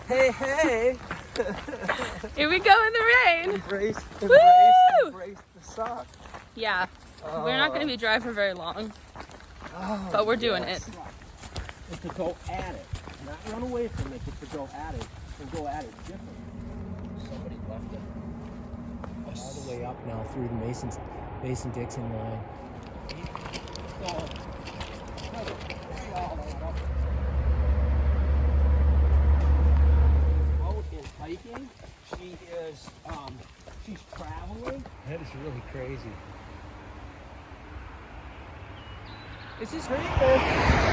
Hey, hey! Here we go in the rain. Embrace the suck. Yeah, we're not going to be dry for very long, but we're doing it. It's to go at it, not run away from it, but to go at it, and go at it differently. Somebody left it all the way up now through the Mason-Dixon line. Out is hiking. She's traveling. That is really crazy. This is her.